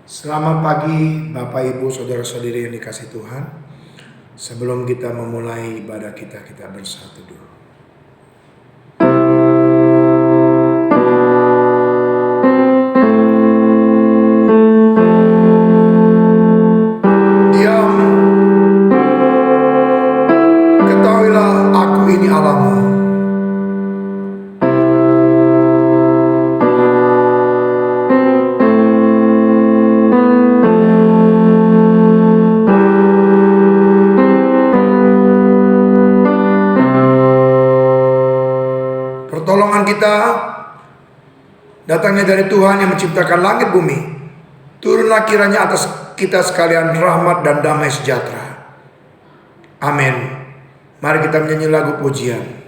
Selamat pagi Bapak Ibu Saudara-saudari yang dikasih Tuhan. Sebelum kita memulai ibadah kita bersatu dulu. Diam, ketahuilah aku ini Allahmu. Pertolongan kita datangnya dari Tuhan yang menciptakan langit bumi. Turunlah kiranya atas kita sekalian rahmat dan damai sejahtera. Amin. Mari kita menyanyi lagu pujian.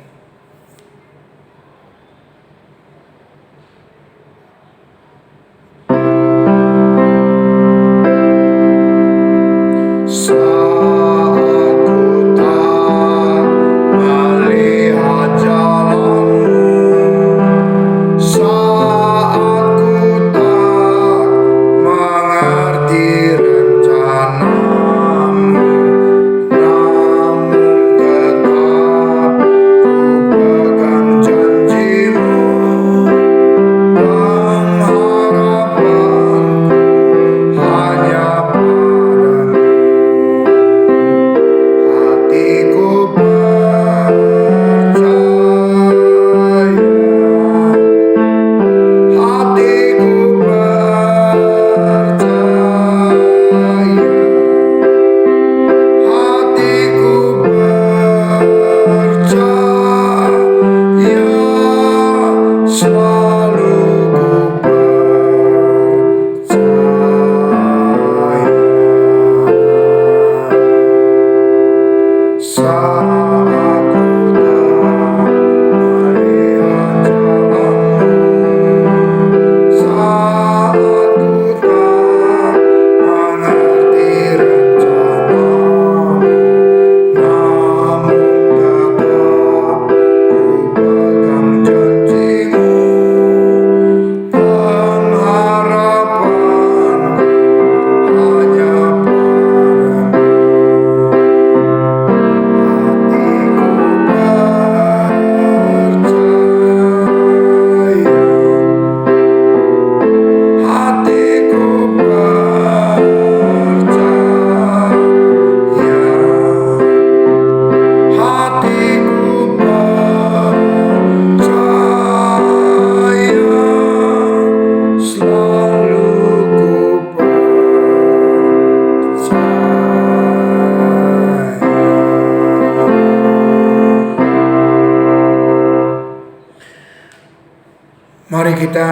Mari kita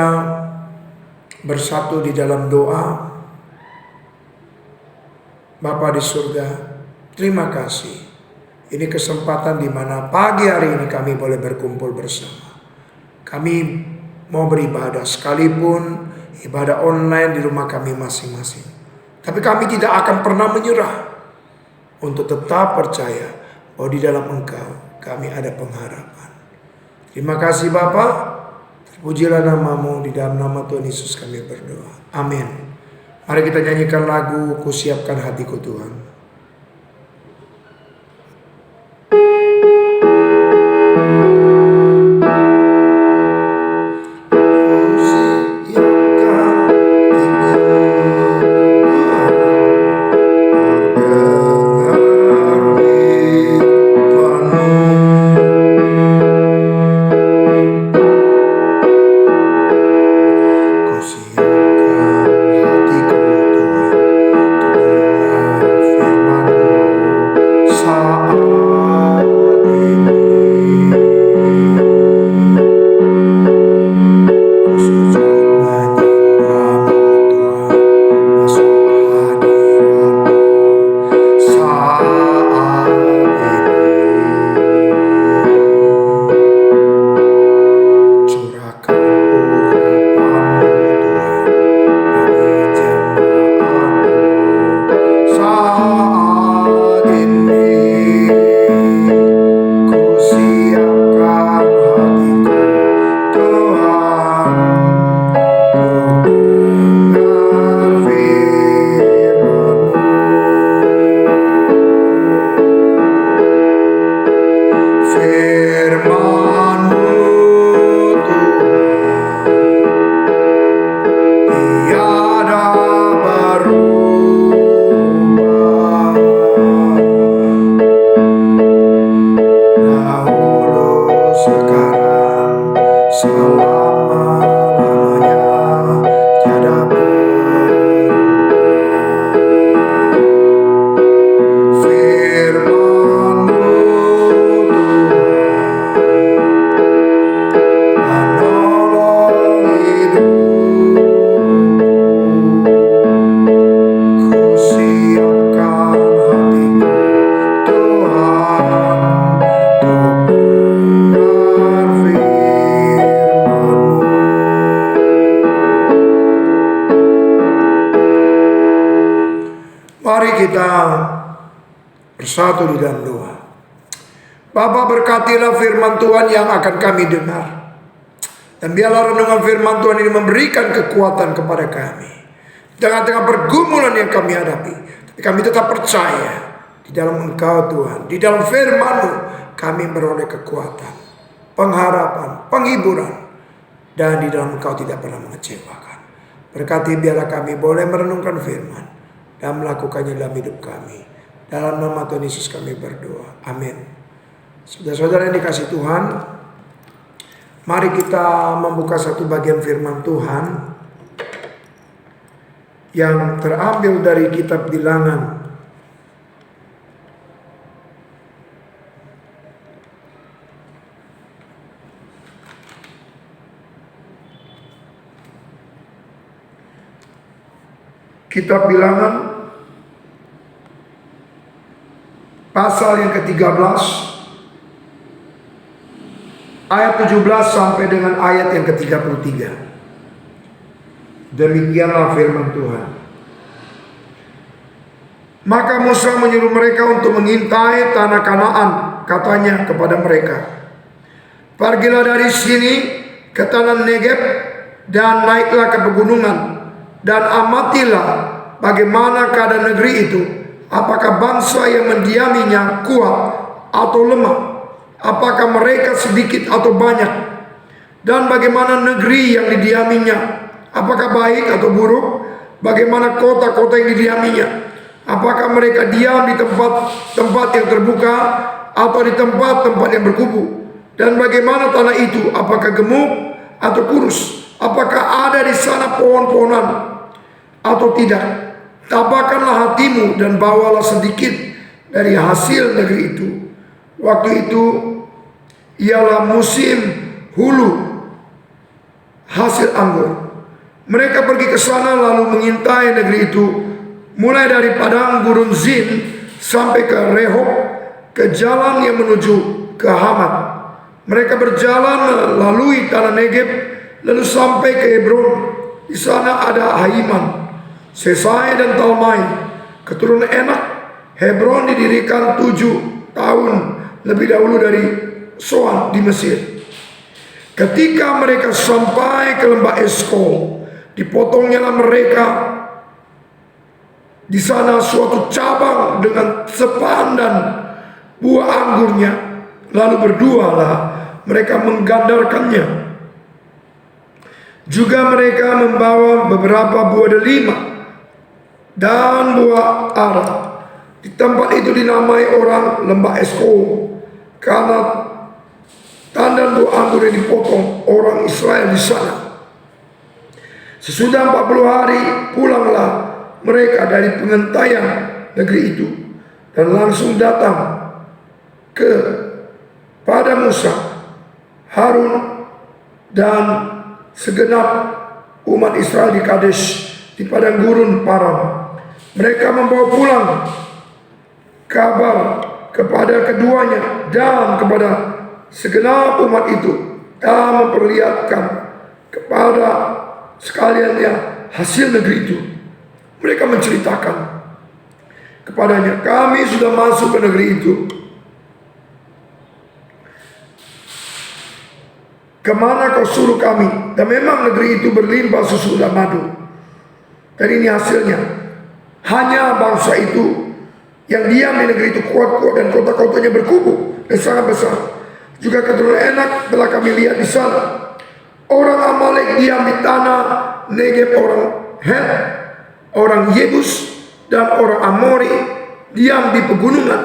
bersatu di dalam doa. Bapa di surga, terima kasih. Ini kesempatan di mana pagi hari ini kami boleh berkumpul bersama. Kami mau beribadah sekalipun ibadah online di rumah kami masing-masing. Tapi kami tidak akan pernah menyerah untuk tetap percaya bahwa di dalam Engkau kami ada pengharapan. Terima kasih Bapa. Pujilah namamu, di dalam nama Tuhan Yesus kami berdoa. Amin. Mari kita nyanyikan lagu Ku Siapkan Hatiku Tuhan. Siapkan hatiku Tuhan, Mari kita bersatu di dalam doa. Bapa, berkatilah firman Tuhan yang akan kami dengar. Dan biarlah renungan firman Tuhan ini memberikan kekuatan kepada kami. Di tengah-tengah pergumulan yang kami hadapi, tapi kami tetap percaya di dalam Engkau Tuhan. Di dalam firman-Mu kami beroleh kekuatan, pengharapan, penghiburan. Dan di dalam Engkau tidak pernah mengecewakan. Berkati biarlah kami boleh merenungkan firman dan melakukannya dalam hidup kami. Dalam nama Tuhan Yesus kami berdoa. Amin. Saudara-saudara yang dikasih Tuhan, mari kita membuka satu bagian firman Tuhan yang terambil dari kitab Bilangan. Kitab Bilangan pasal yang ke-13 ayat 17 sampai dengan ayat yang ke-33. Demikianlah firman Tuhan. Maka Musa menyuruh mereka untuk mengintai tanah Kanaan, katanya kepada mereka, pergilah dari sini ke tanah Negeb dan naiklah ke pegunungan dan amatilah bagaimana keadaan negeri itu, apakah bangsa yang mendiaminya kuat atau lemah, apakah mereka sedikit atau banyak, dan bagaimana negeri yang didiaminya, apakah baik atau buruk, bagaimana kota-kota yang didiaminya, apakah mereka diam di tempat-tempat yang terbuka atau di tempat-tempat yang berkubu, dan bagaimana tanah itu, apakah gemuk atau kurus, apakah ada di sana pohon-pohonan atau tidak. Tabahkanlah hatimu dan bawalah sedikit dari hasil negeri itu. Waktu itu ialah musim hulu hasil anggur. Mereka pergi ke sana lalu mengintai negeri itu, mulai dari padang gurun Zin sampai ke Rehob, ke jalan yang menuju ke Hamat. Mereka berjalan melalui tanah Negeb lalu sampai ke Hebron. Di sana ada Haiman, Sesai dan Talmai, keturunan Enak. Hebron didirikan 7 tahun lebih dahulu dari Soan di Mesir. Ketika mereka sampai ke lembah Eskol, dipotongnya mereka di sana suatu cabang dengan sepandan buah anggurnya. Lalu berdualah mereka menggandarkannya. Juga mereka membawa beberapa buah delima dan buah ara. Di tempat itu dinamai orang lembah Eskol karena tandan buah anggur yang dipotong orang Israel di sana. Sesudah 40 hari pulanglah mereka dari pengentaian negeri itu dan langsung datang kepada Musa, Harun dan segenap umat Israel di Kadesh di padang gurun Paran. Mereka membawa pulang kabar kepada keduanya dan kepada segenap umat itu dan memperlihatkan kepada sekaliannya hasil negeri itu. Mereka menceritakan kepadanya, kami sudah masuk ke negeri itu. Kemana kau suruh kami? Dan memang negeri itu berlimpah susu dan madu. Dan ini hasilnya. Hanya bangsa itu yang diam di negeri itu kuat-kuat dan kota-kotanya berkubu dan sangat besar. Juga keturunan Enak telah kami lihat di sana. Orang Amalek diam di tanah Negeb, orang Het, orang Yebus dan orang Amori diam di pegunungan,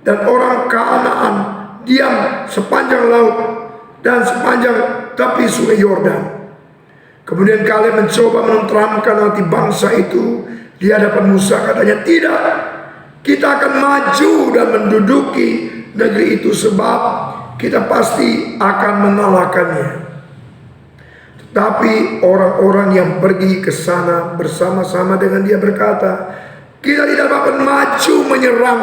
dan orang Kanaan diam sepanjang laut dan sepanjang tepi sungai Yordan. Kemudian kalian mencoba menenteramkan hati bangsa itu di hadapan Musa. Katanya, tidak, kita akan maju dan menduduki negeri itu sebab kita pasti akan mengalahkannya. Tetapi orang-orang yang pergi ke sana bersama-sama dengan dia berkata, kita tidak dapat maju menyerang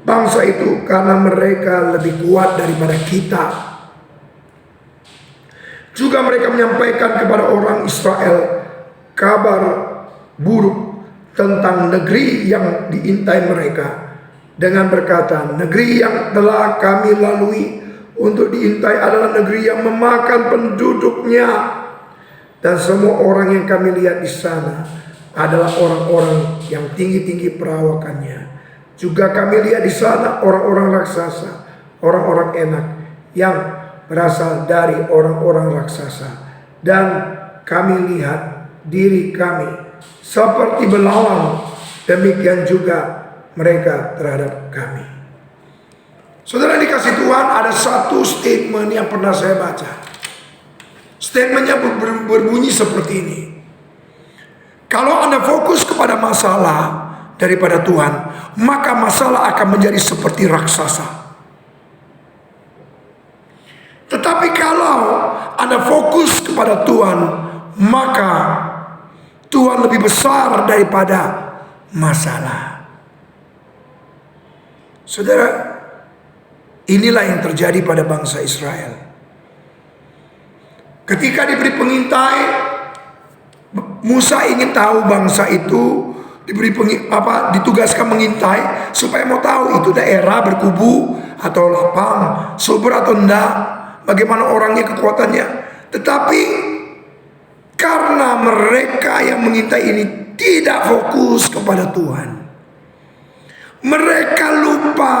bangsa itu karena mereka lebih kuat daripada kita. Juga mereka menyampaikan kepada orang Israel kabar buruk tentang negeri yang diintai mereka dengan berkata, negeri yang telah kami lalui untuk diintai adalah negeri yang memakan penduduknya, dan semua orang yang kami lihat di sana adalah orang-orang yang tinggi-tinggi perawakannya. Juga kami lihat di sana orang-orang raksasa, orang-orang enak yang berasal dari orang-orang raksasa, dan kami lihat diri kami seperti belalang, demikian juga mereka terhadap kami. Saudara dikasih Tuhan, ada satu statement yang pernah saya baca. Statementnya berbunyi seperti ini: kalau Anda fokus kepada masalah daripada Tuhan, maka masalah akan menjadi seperti raksasa. Tetapi kalau Anda fokus kepada Tuhan, maka Tuhan lebih besar daripada masalah. Saudara, inilah yang terjadi pada bangsa Israel. Ketika diberi pengintai, Musa ingin tahu bangsa itu ditugaskan mengintai supaya mau tahu itu daerah berkubu atau lapang, subur atau enggak, bagaimana orangnya, kekuatannya. Tetapi karena mereka yang mengintai ini tidak fokus kepada Tuhan, mereka lupa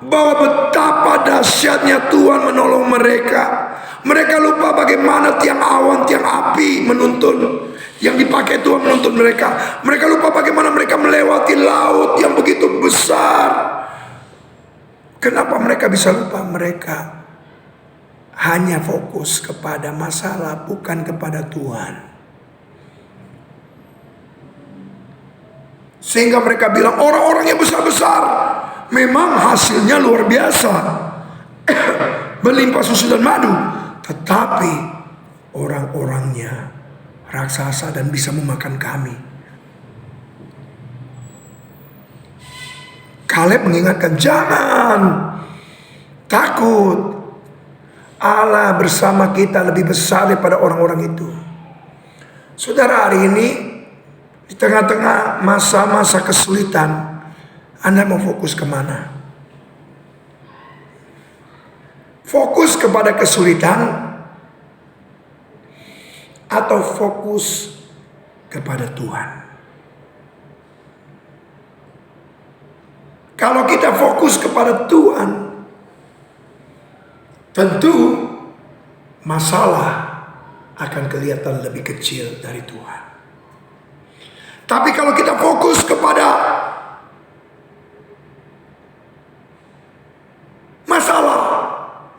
bahwa betapa dahsyatnya Tuhan menolong mereka. Mereka lupa bagaimana tiang awan, tiang api menuntun, yang dipakai Tuhan menuntun mereka. Mereka lupa bagaimana mereka melewati laut yang begitu besar. Kenapa mereka bisa lupa? Mereka hanya fokus kepada masalah, bukan kepada Tuhan. Sehingga mereka bilang orang-orangnya besar-besar, memang hasilnya luar biasa, berlimpah susu dan madu, tetapi orang-orangnya raksasa dan bisa memakan kami. Kaleb mengingatkan, jangan takut, Allah bersama kita lebih besar daripada orang-orang itu. Saudara, hari ini di tengah-tengah masa-masa kesulitan, Anda mau fokus kemana? Fokus kepada kesulitan atau fokus kepada Tuhan? Kalau kita fokus kepada Tuhan, tentu masalah akan kelihatan lebih kecil dari Tuhan. Tapi kalau kita fokus kepada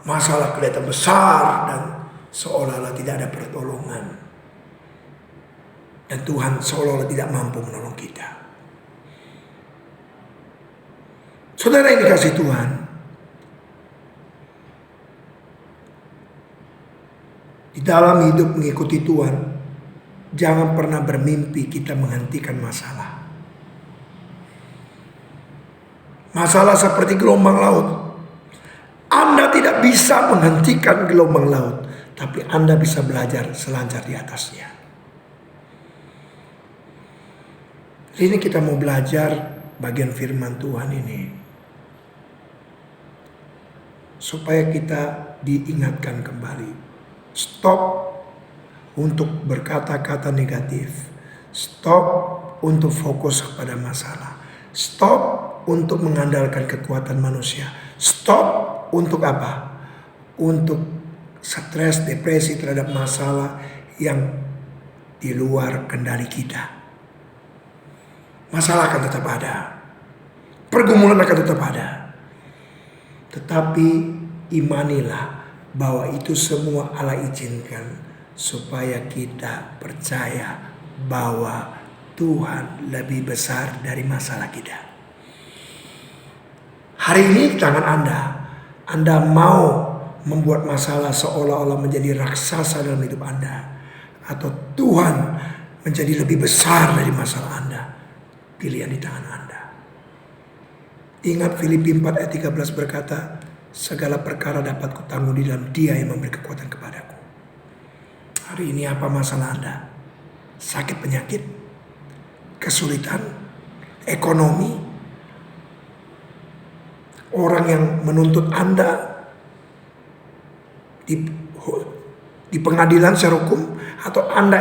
masalah kelihatan besar dan seolah-olah tidak ada pertolongan, dan Tuhan seolah-olah tidak mampu menolong kita. Saudara yang dikasih Tuhan, di dalam hidup mengikuti Tuhan, jangan pernah bermimpi kita menghentikan masalah. Masalah seperti gelombang laut. Anda tidak bisa menghentikan gelombang laut, tapi Anda bisa belajar selancar di atasnya. Hari ini kita mau belajar bagian firman Tuhan ini, supaya kita diingatkan kembali. Stop untuk berkata-kata negatif. Stop untuk fokus kepada masalah. Stop untuk mengandalkan kekuatan manusia. Stop untuk apa? Untuk stres, depresi terhadap masalah yang di luar kendali kita. Masalah akan tetap ada, pergumulan akan tetap ada, tetapi imanilah bahwa itu semua Allah izinkan supaya kita percaya bahwa Tuhan lebih besar dari masalah kita. Hari ini tangan Anda mau membuat masalah seolah-olah menjadi raksasa dalam hidup Anda, atau Tuhan menjadi lebih besar dari masalah Anda? Pilihan di tangan Anda. Ingat Filipi 4 ayat 13 berkata, segala perkara dapat kutanggung di dalam Dia yang memberi kekuatan kepadaku. Hari ini apa masalah Anda? Sakit penyakit, kesulitan ekonomi, orang yang menuntut Anda di pengadilan secara hukum, atau Anda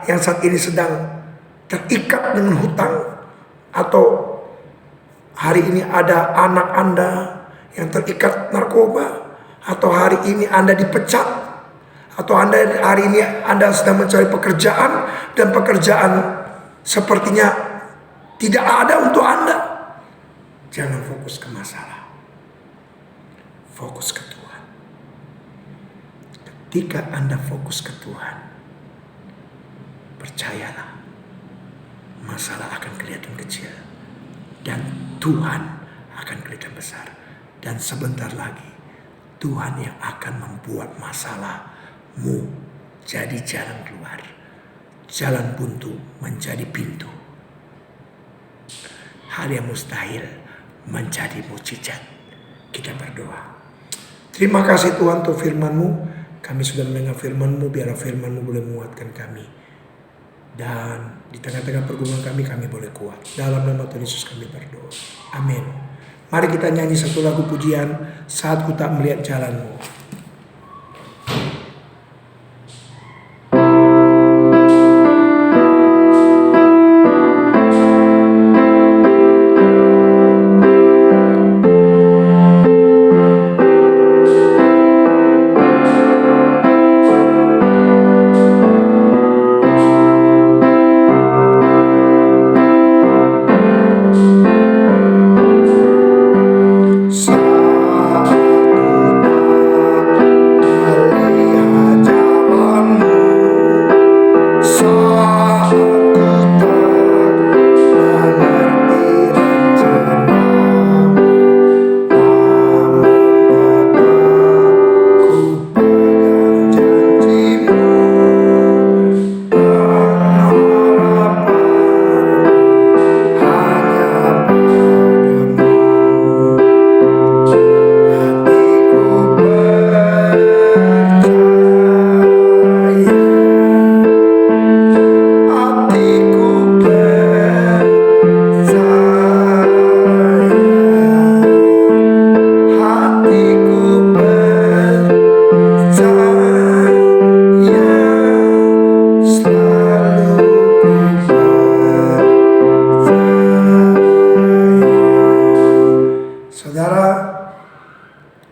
yang saat ini sedang terikat dengan hutang, atau hari ini ada anak Anda yang terikat narkoba, atau hari ini Anda dipecat, atau hari ini Anda sedang mencari pekerjaan dan pekerjaan sepertinya tidak ada untuk Anda. Jangan fokus ke masalah, fokus ke Tuhan. Ketika Anda fokus ke Tuhan, percayalah, masalah akan kelihatan kecil dan Tuhan akan kelihatan besar. Dan sebentar lagi Tuhan yang akan membuat masalahmu jadi jalan keluar, jalan buntu menjadi pintu, hal yang mustahil menjadi mukjizat. Kita berdoa. Terima kasih Tuhan untuk firman-Mu. Kami sudah mendengar firman-Mu, biarlah firman-Mu boleh menguatkan kami. Dan di tengah-tengah pergumulan kami boleh kuat. Dalam nama Tuhan Yesus kami berdoa. Amin. Mari kita nyanyi satu lagu pujian, Saat Ku Tak Melihat Jalan-Mu.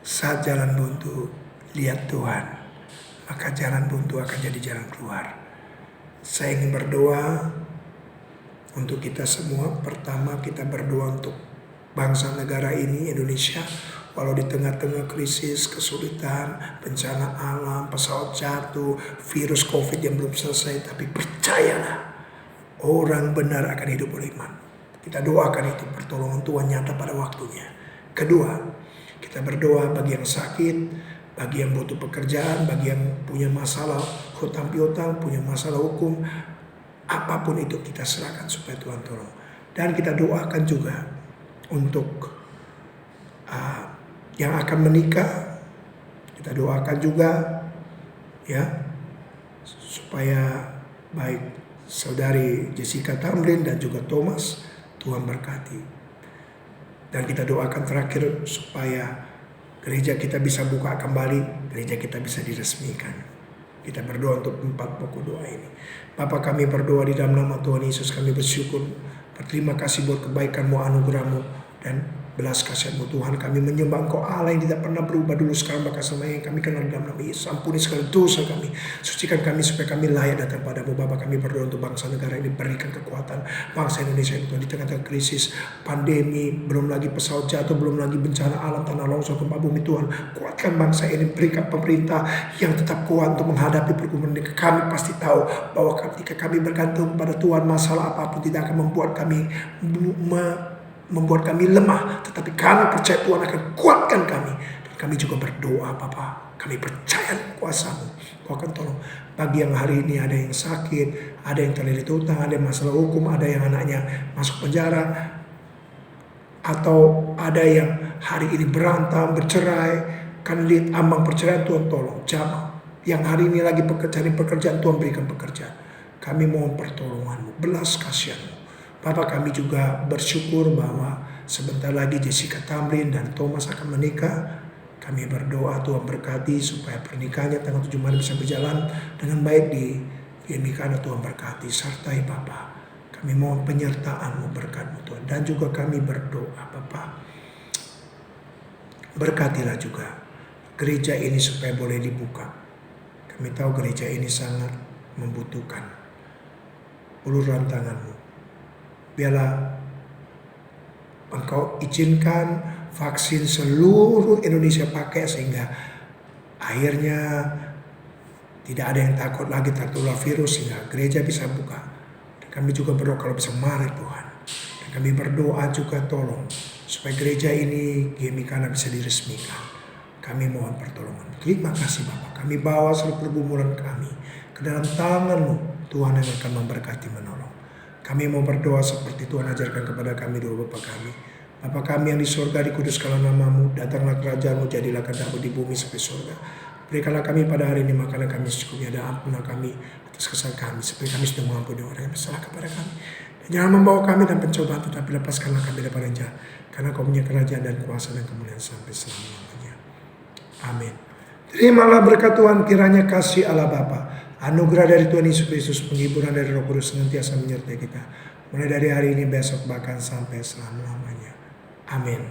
Saat jalan buntu, lihat Tuhan, maka jalan buntu akan jadi jalan keluar. Saya ingin berdoa untuk kita semua. Pertama, kita berdoa untuk bangsa negara ini, Indonesia. Walau di tengah-tengah krisis, kesulitan, bencana alam, pesawat jatuh, virus COVID yang belum selesai, tapi percayalah, orang benar akan hidup oleh iman. Kita doakan itu, pertolongan Tuhan nyata pada waktunya. Kedua, kita berdoa bagi yang sakit, bagi yang butuh pekerjaan, bagi yang punya masalah hutang piutang, punya masalah hukum, apapun itu kita serahkan supaya Tuhan tolong. Dan kita doakan juga untuk yang akan menikah, kita doakan juga ya supaya baik saudari Jessica Tamrin dan juga Thomas, Tuhan berkati. Dan kita doakan terakhir supaya gereja kita bisa buka kembali, gereja kita bisa diresmikan. Kita berdoa untuk 4 pokok doa ini. Bapa, kami berdoa di dalam nama Tuhan Yesus, kami bersyukur, berterima kasih buat kebaikan-Mu, anugerah-Mu, dan belas kasihan-Mu Tuhan. Kami menyembah Engkau Allah yang tidak pernah berubah dulu, sekarang bahkan sama yang kami kenal dalam nama Yesus. Ampuni segala dosa kami, sucikan kami supaya kami layak datang padamu. Bapa, kami berdoa untuk bangsa negara ini, berikan kekuatan bangsa Indonesia ini Tuhan, di tengah-tengah krisis, pandemi, belum lagi pesawat jatuh, belum lagi bencana alam, tanah longsor, gempa bumi Tuhan. Kuatkan bangsa ini, berikan pemerintah yang tetap kuat untuk menghadapi pergumulan ini. Kami pasti tahu bahwa ketika kami bergantung pada Tuhan, masalah apapun tidak akan membuat kami lemah, tetapi kami percaya Tuhan akan kuatkan kami. Dan kami juga berdoa, Bapa, kami percaya kuasa-Mu, Kau akan tolong. Bagi yang hari ini ada yang sakit, ada yang terlilit hutang, ada yang masalah hukum, ada yang anaknya masuk penjara, atau ada yang hari ini berantem, bercerai, kan lihat ambang perceraian, Tuhan tolong. Jamaah yang hari ini lagi cari pekerjaan, Tuhan berikan pekerjaan. Kami mohon pertolongan-Mu, belas kasihan-Mu. Bapak, kami juga bersyukur bahwa sebentar lagi Jessica Tamrin dan Thomas akan menikah. Kami berdoa Tuhan berkati supaya pernikahannya tanggal 7 Maret bisa berjalan dengan baik di GMIKANA. Tuhan berkati, sertai Bapak. Kami mohon penyertaan-Mu, berkat-Mu Tuhan. Dan juga kami berdoa Bapak, berkatilah juga gereja ini supaya boleh dibuka. Kami tahu gereja ini sangat membutuhkan uluran tangan-Mu. Biarlah Engkau izinkan vaksin seluruh Indonesia pakai sehingga akhirnya tidak ada yang takut lagi tertular virus sehingga gereja bisa buka. Dan kami juga berdoa kalau bisa mari Tuhan. Dan kami berdoa juga tolong supaya gereja ini GMIKANA bisa diresmikan. Kami mohon pertolongan. Terima kasih Bapak. Kami bawa seluruh pergumulan kami ke dalam tangan-Mu, Tuhan yang akan memberkati menolong. Kami mau berdoa seperti Tuhan ajarkan kepada kami doa Bapa kami. Bapa kami yang di surga, dikuduskanlah nama-Mu, datanglah kerajaan-Mu, jadilah kehendak-Mu di bumi seperti surga. Berikanlah kami pada hari ini makanan kami secukupnya, dan ampunilah kami atas kesalahan kami, seperti kami sudah mengampuni orang yang bersalah kepada kami. Dan jangan membawa kami dalam pencobaan, tetapi lepaskanlah kami dari yang jahat. Karena Kau punya kerajaan dan kuasa dan kemuliaan sampai selama-lamanya. Amin. Terimalah berkat Tuhan, kiranya kasih Allah Bapa, anugerah dari Tuhan Yesus Kristus, penghiburan dari Roh Kudus senantiasa menyertai kita. Mulai dari hari ini, besok, bahkan sampai selama-lamanya. Amin.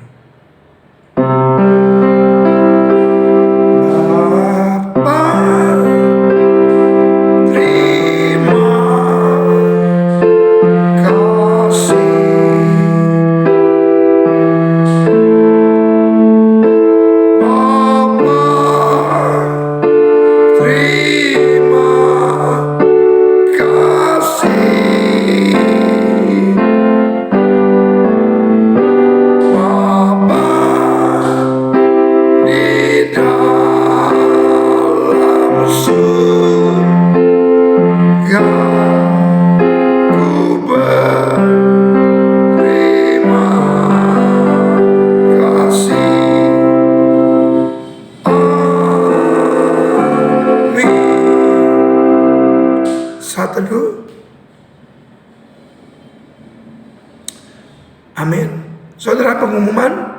Amin. Saudara, pengumuman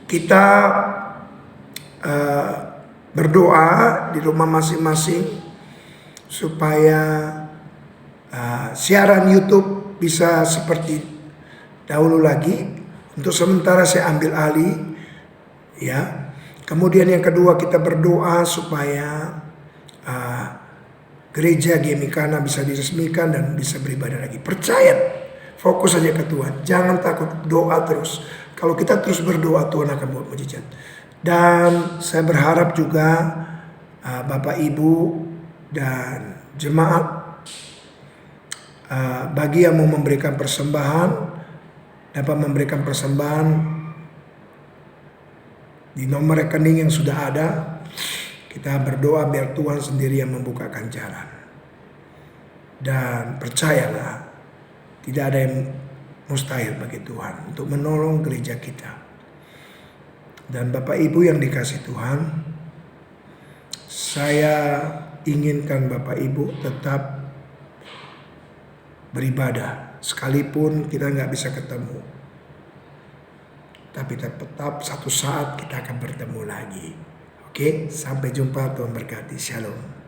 kita berdoa di rumah masing-masing supaya siaran YouTube bisa seperti dahulu lagi. Untuk sementara saya ambil alih, ya. Kemudian yang kedua, kita berdoa supaya gereja GMIKANA bisa diresmikan dan bisa beribadah lagi. Percaya. Fokus saja ke Tuhan. Jangan takut, doa terus. Kalau kita terus berdoa, Tuhan akan buat mujizat. Dan saya berharap juga Bapak Ibu dan jemaat, bagi yang mau memberikan persembahan, dapat memberikan persembahan di nomor rekening yang sudah ada. Kita berdoa biar Tuhan sendiri yang membukakan jalan. Dan percayalah, tidak ada yang mustahil bagi Tuhan untuk menolong gereja kita. Dan Bapak Ibu yang dikasih Tuhan, saya inginkan Bapak Ibu tetap beribadah. Sekalipun kita nggak bisa ketemu, tapi tetap satu saat kita akan bertemu lagi. Oke, sampai jumpa, Tuhan berkati. Shalom.